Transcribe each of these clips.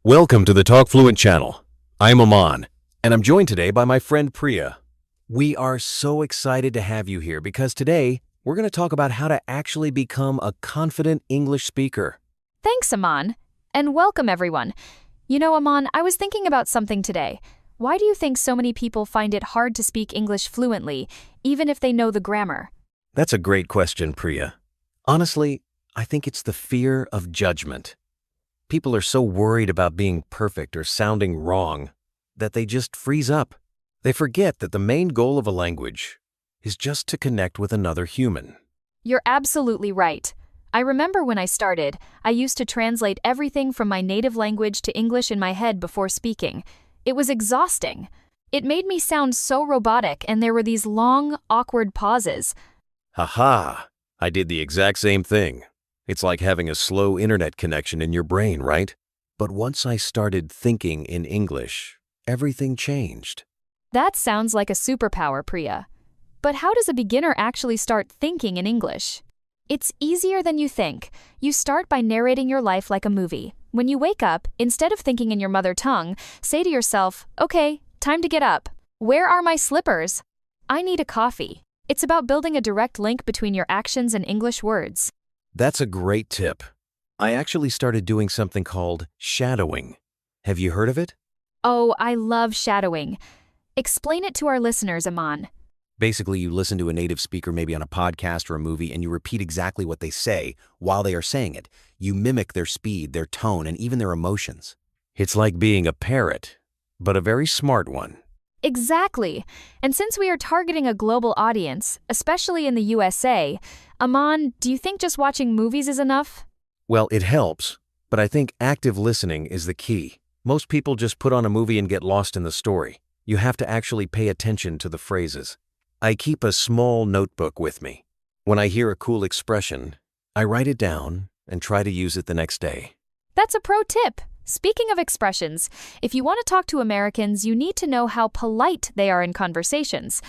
Welcome to the TalkFluent channel. I'm Aman, and I'm joined today by my friend Priya. We are so excited to have you here because today we're going to talk about how to actually become a confident English speaker. Thanks, Aman. And welcome, everyone. You know, Aman, I was thinking about something today. Why do you think so many people find it hard to speak English fluently, even if they know the grammar? That's a great question, Priya. Honestly, I think it's the fear of judgment. People are so worried about being perfect or sounding wrong that they just freeze up. They forget that the main goal of a language is just to connect with another human. You're absolutely right. I remember when I started, I used to translate everything from my native language to English in my head before speaking. It was exhausting. It made me sound so robotic, and there were these long, awkward pauses. Haha, I did the exact same thing. It's like having a slow internet connection in your brain, right? But once I started thinking in English, everything changed. That sounds like a superpower, Priya. But how does a beginner actually start thinking in English? It's easier than you think. You start by narrating your life like a movie. When you wake up, instead of thinking in your mother tongue, say to yourself, okay, time to get up. Where are my slippers? I need a coffee. It's about building a direct link between your actions and English words. That's a great tip. I actually started doing something called shadowing. Have you heard of it? Oh, I love shadowing. Explain it to our listeners, Aman. Basically, you listen to a native speaker maybe on a podcast or a movie and you repeat exactly what they say while they are saying it. You mimic their speed, their tone, and even their emotions. It's like being a parrot, but a very smart one. Exactly. And since we are targeting a global audience, especially in the USA, Aman, do you think just watching movies is enough? Well, it helps, but I think active listening is the key. Most people just put on a movie and get lost in the story. You have to actually pay attention to the phrases. I keep a small notebook with me. When I hear a cool expression, I write it down and try to use it the next day. That's a pro tip. Speaking of expressions, if you want to talk to Americans, you need to know how polite they are in conversations.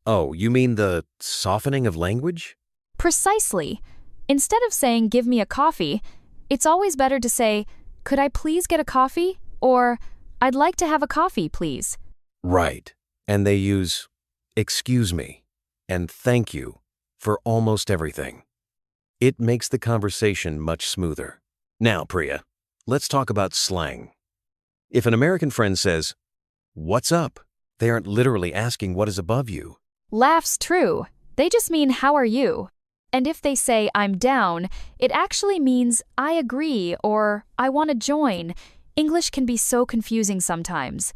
Oh, you mean the softening of language? Precisely. Instead of saying, give me a coffee, it's always better to say, could I please get a coffee? Or, I'd like to have a coffee, please. Right. And they use excuse me and thank you for almost everything. It makes the conversation much smoother. Now, Priya, let's talk about slang. If an American friend says, "What's up?" they aren't literally asking what is above you. Laughs true. They just mean, how are you? And if they say, I'm down, it actually means, I agree, or I want to join. English can be so confusing sometimes.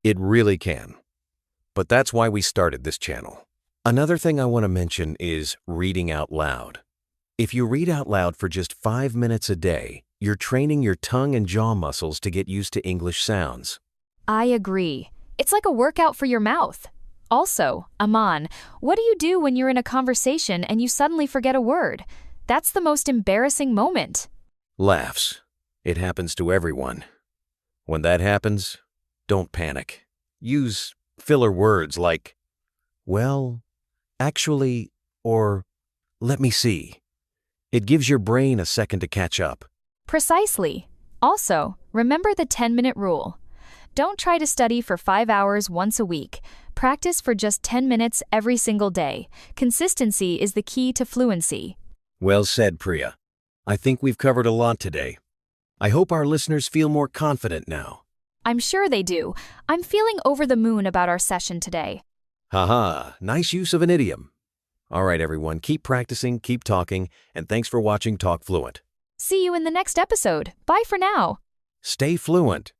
It really can. But that's why we started this channel. Another thing I want to mention is reading out loud. If you read out loud for just 5 minutes a day, you're training your tongue and jaw muscles to get used to English sounds. I agree. It's like a workout for your mouth. Also, Aman, what do you do when you're in a conversation and you suddenly forget a word? That's the most embarrassing moment. Laughs. It happens to everyone. When that happens, don't panic. Use filler words like, well, actually, or let me see. It gives your brain a second to catch up. Precisely. Also, remember the 10-minute rule. Don't try to study for 5 hours once a week. Practice for just 10 minutes every single day. Consistency is the key to fluency. Well said, Priya. I think we've covered a lot today. I hope our listeners feel more confident now. I'm sure they do. I'm feeling over the moon about our session today. Haha, nice use of an idiom. All right, everyone, keep practicing, keep talking, and thanks for watching TalkFluent. See you in the next episode. Bye for now. Stay fluent.